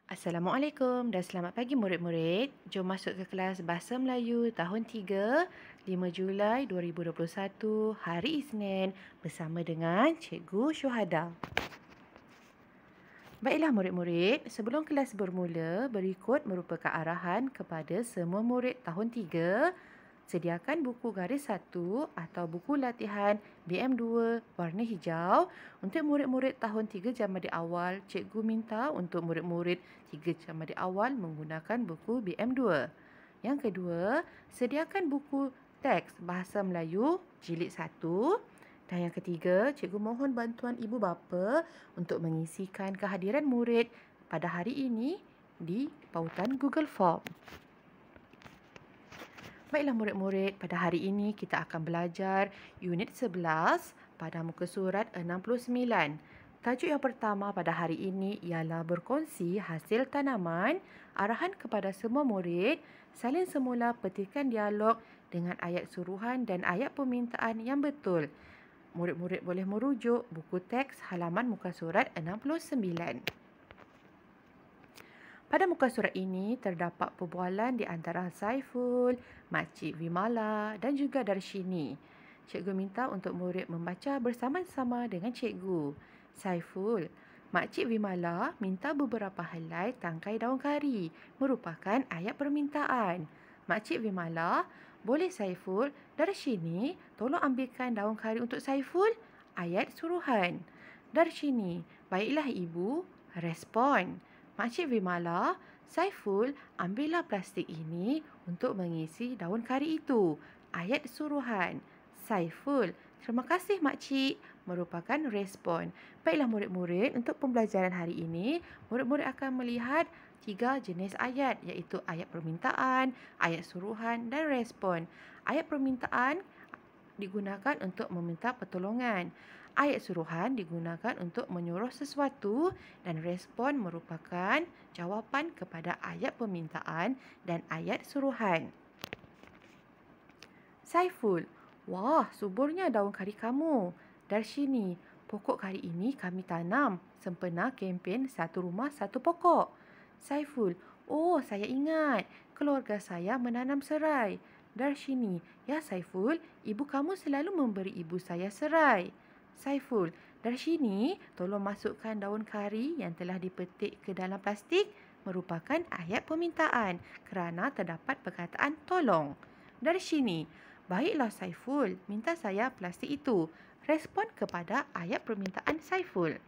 Assalamualaikum dan selamat pagi murid-murid. Jom masuk ke kelas Bahasa Melayu tahun 3, 5 Julai 2021, hari Isnin bersama dengan Cikgu Syuhada. Baiklah murid-murid, sebelum kelas bermula, berikut merupakan arahan kepada semua murid tahun 3. Sediakan buku garis 1 atau buku latihan BM2 warna hijau. Untuk murid-murid tahun 3 Jamaah Awal, cikgu minta untuk murid-murid 3 Jamaah Awal menggunakan buku BM2. Yang kedua, sediakan buku teks Bahasa Melayu jilid 1. Dan yang ketiga, cikgu mohon bantuan ibu bapa untuk mengisikan kehadiran murid pada hari ini di pautan Google Form. Baiklah murid-murid, pada hari ini kita akan belajar unit 11 pada muka surat 69. Tajuk yang pertama pada hari ini ialah berkongsi hasil tanaman. Arahan kepada semua murid, salin semula petikan dialog dengan ayat suruhan dan ayat permintaan yang betul. Murid-murid boleh merujuk buku teks halaman muka surat 69. Pada muka surat ini terdapat perbualan di antara Saiful, Makcik Vimala dan juga Darshini. Cikgu minta untuk murid membaca bersama-sama dengan cikgu. Saiful, Makcik Vimala minta beberapa helai tangkai daun kari merupakan ayat permintaan. Makcik Vimala, boleh Saiful, Darshini tolong ambilkan daun kari untuk Saiful? Ayat suruhan. Darshini, baiklah ibu, respon. Makcik Vimala, Saiful, ambillah plastik ini untuk mengisi daun kari itu. Ayat suruhan. Saiful, terima kasih makcik, merupakan respon. Baiklah murid-murid, untuk pembelajaran hari ini, murid-murid akan melihat 3 jenis ayat, iaitu ayat permintaan, ayat suruhan dan respon. Ayat permintaan digunakan untuk meminta pertolongan. Ayat suruhan digunakan untuk menyuruh sesuatu dan respon merupakan jawapan kepada ayat permintaan dan ayat suruhan. Saiful, wah, suburnya daun kari kamu. Darshini, pokok kari ini kami tanam sempena kempen satu rumah satu pokok. Saiful, oh saya ingat, keluarga saya menanam serai. Darshini, ya Saiful, ibu kamu selalu memberi ibu saya serai. Saiful, Darshini, tolong masukkan daun kari yang telah dipetik ke dalam plastik merupakan ayat permintaan kerana terdapat perkataan tolong. Darshini, baiklah Saiful, minta saya plastik itu. Respon kepada ayat permintaan Saiful.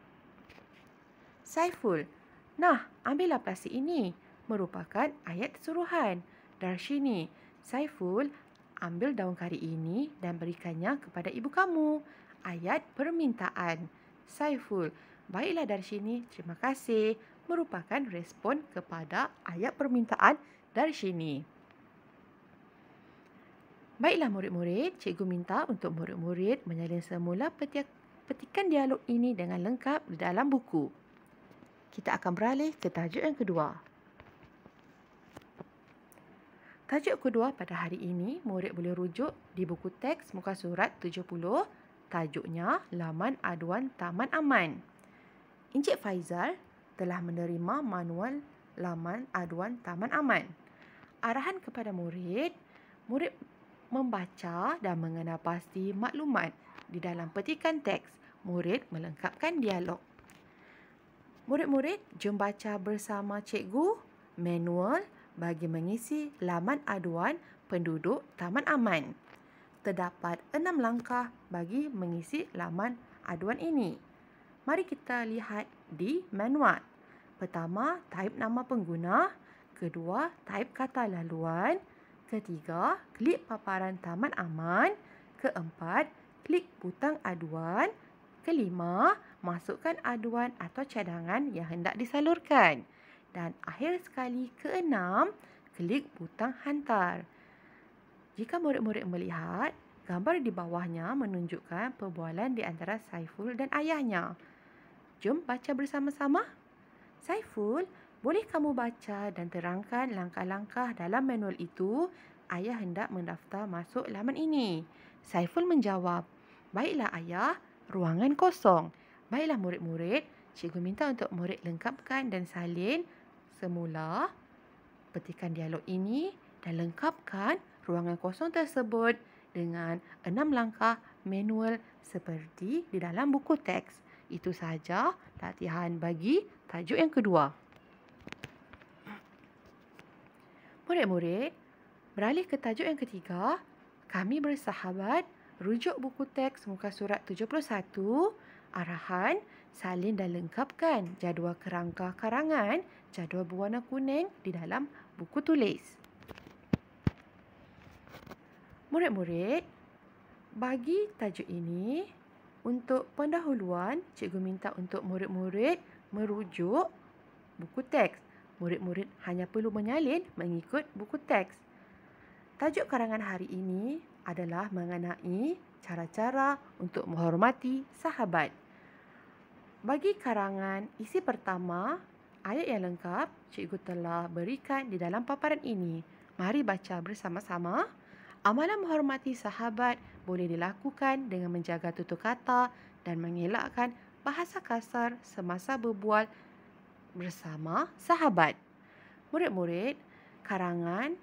Saiful, nah, ambillah plastik ini. Merupakan ayat suruhan. Darshini, Saiful, ambil daun kari ini dan berikannya kepada ibu kamu. Ayat permintaan. Saiful, baiklah Darshini, terima kasih. Merupakan respon kepada ayat permintaan Darshini. Baiklah murid-murid, cikgu minta untuk murid-murid menyalin semula petikan dialog ini dengan lengkap di dalam buku. Kita akan beralih ke tajuk yang kedua. Tajuk kedua pada hari ini, murid boleh rujuk di buku teks muka surat 70, tajuknya Laman Aduan Taman Aman. Encik Faizal telah menerima manual Laman Aduan Taman Aman. Arahan kepada murid, murid membaca dan mengenal pasti maklumat di dalam petikan teks. Murid melengkapkan dialog. Murid-murid, jom baca bersama cikgu manual bagi mengisi laman aduan penduduk Taman Aman. Terdapat 6 langkah bagi mengisi laman aduan ini. Mari kita lihat di manual. Pertama, taip nama pengguna. Kedua, taip kata laluan. Ketiga, klik paparan Taman Aman. Keempat, klik butang aduan. Kelima, masukkan aduan atau cadangan yang hendak disalurkan. Dan akhir sekali, keenam, klik butang hantar. Jika murid-murid melihat, gambar di bawahnya menunjukkan perbualan di antara Saiful dan ayahnya. Jom baca bersama-sama. Saiful, boleh kamu baca dan terangkan langkah-langkah dalam manual itu? Ayah hendak mendaftar masuk laman ini. Saiful menjawab, baiklah ayah, ruangan kosong. Baiklah murid-murid, cikgu minta untuk murid lengkapkan dan salin semula, petikan dialog ini dan lengkapkan ruangan kosong tersebut dengan 6 langkah manual seperti di dalam buku teks. Itu sahaja latihan bagi tajuk yang kedua. Murid-murid, beralih ke tajuk yang ketiga, kami bersahabat, rujuk buku teks muka surat 71, arahan, salin dan lengkapkan jadual kerangka karangan, jadual berwarna kuning di dalam buku tulis. Murid-murid, bagi tajuk ini, untuk pendahuluan, cikgu minta untuk murid-murid merujuk buku teks. Murid-murid hanya perlu menyalin mengikut buku teks. Tajuk karangan hari ini adalah mengenai cara-cara untuk menghormati sahabat. Bagi karangan isi pertama, ayat yang lengkap cikgu telah berikan di dalam paparan ini. Mari baca bersama-sama. Amalan menghormati sahabat boleh dilakukan dengan menjaga tutur kata dan mengelakkan bahasa kasar semasa berbual bersama sahabat. Murid-murid, karangan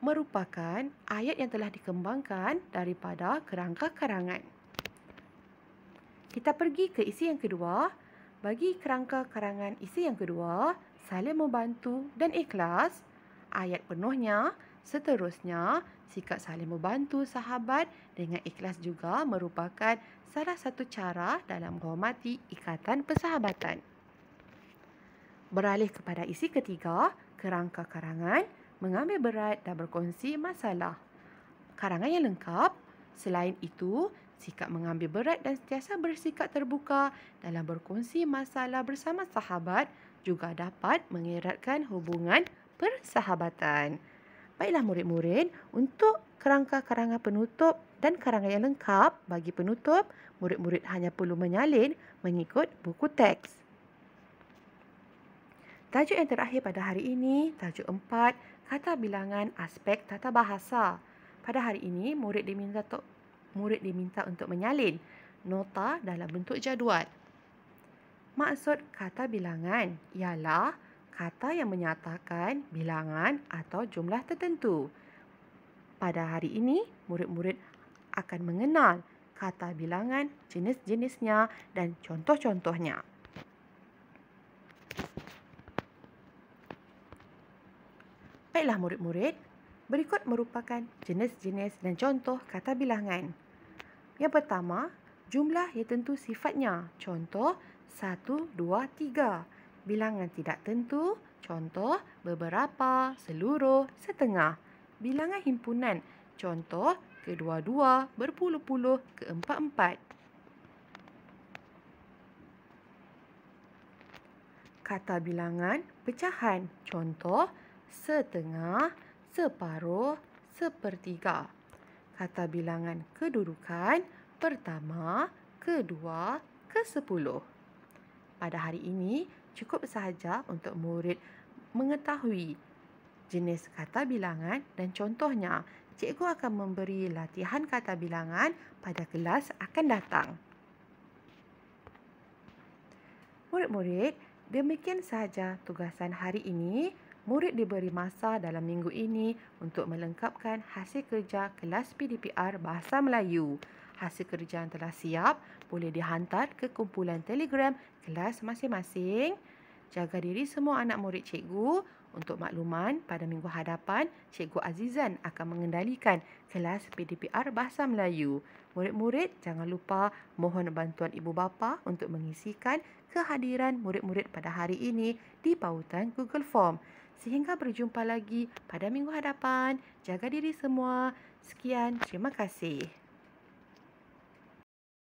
merupakan ayat yang telah dikembangkan daripada kerangka karangan. Kita pergi ke isi yang kedua. Bagi kerangka karangan isi yang kedua, saling membantu dan ikhlas, ayat penuhnya. Seterusnya, sikap saling membantu sahabat dengan ikhlas juga merupakan salah satu cara dalam menghormati ikatan persahabatan. Beralih kepada isi ketiga, kerangka karangan, mengambil berat dan berkongsi masalah. Karangan yang lengkap, selain itu, sikap mengambil berat dan sentiasa bersikap terbuka dalam berkongsi masalah bersama sahabat juga dapat mengeratkan hubungan persahabatan. Baiklah murid-murid, untuk kerangka karangan penutup dan karangan yang lengkap bagi penutup, murid-murid hanya perlu menyalin mengikut buku teks. Tajuk yang terakhir pada hari ini, tajuk 4, kata bilangan aspek tata bahasa. Pada hari ini, murid diminta untuk menyalin nota dalam bentuk jadual. Maksud kata bilangan ialah kata yang menyatakan bilangan atau jumlah tertentu. Pada hari ini, murid-murid akan mengenal kata bilangan, jenis-jenisnya dan contoh-contohnya. Baiklah murid-murid, berikut merupakan jenis-jenis dan contoh kata bilangan. Yang pertama, jumlah yang tentu sifatnya. Contoh, 1, 2, 3. Bilangan tidak tentu, contoh beberapa, seluruh, setengah. Bilangan himpunan, contoh kedua-dua, berpuluh-puluh, keempat-empat. Kata bilangan pecahan, contoh setengah, separuh, sepertiga. Kata bilangan kedudukan, pertama, kedua, ke-10. Pada hari ini, cukup sahaja untuk murid mengetahui jenis kata bilangan dan contohnya. Cikgu akan memberi latihan kata bilangan pada kelas akan datang. Murid-murid, demikian sahaja tugasan hari ini. Murid diberi masa dalam minggu ini untuk melengkapkan hasil kerja kelas PDPR Bahasa Melayu. Hasil kerja yang telah siap boleh dihantar ke kumpulan Telegram kelas masing-masing. Jaga diri semua anak murid cikgu. Untuk makluman, pada minggu hadapan, Cikgu Azizan akan mengendalikan kelas PDPR Bahasa Melayu. Murid-murid, jangan lupa mohon bantuan ibu bapa untuk mengisikan kehadiran murid-murid pada hari ini di pautan Google Form. Sehingga berjumpa lagi pada minggu hadapan. Jaga diri semua. Sekian, terima kasih.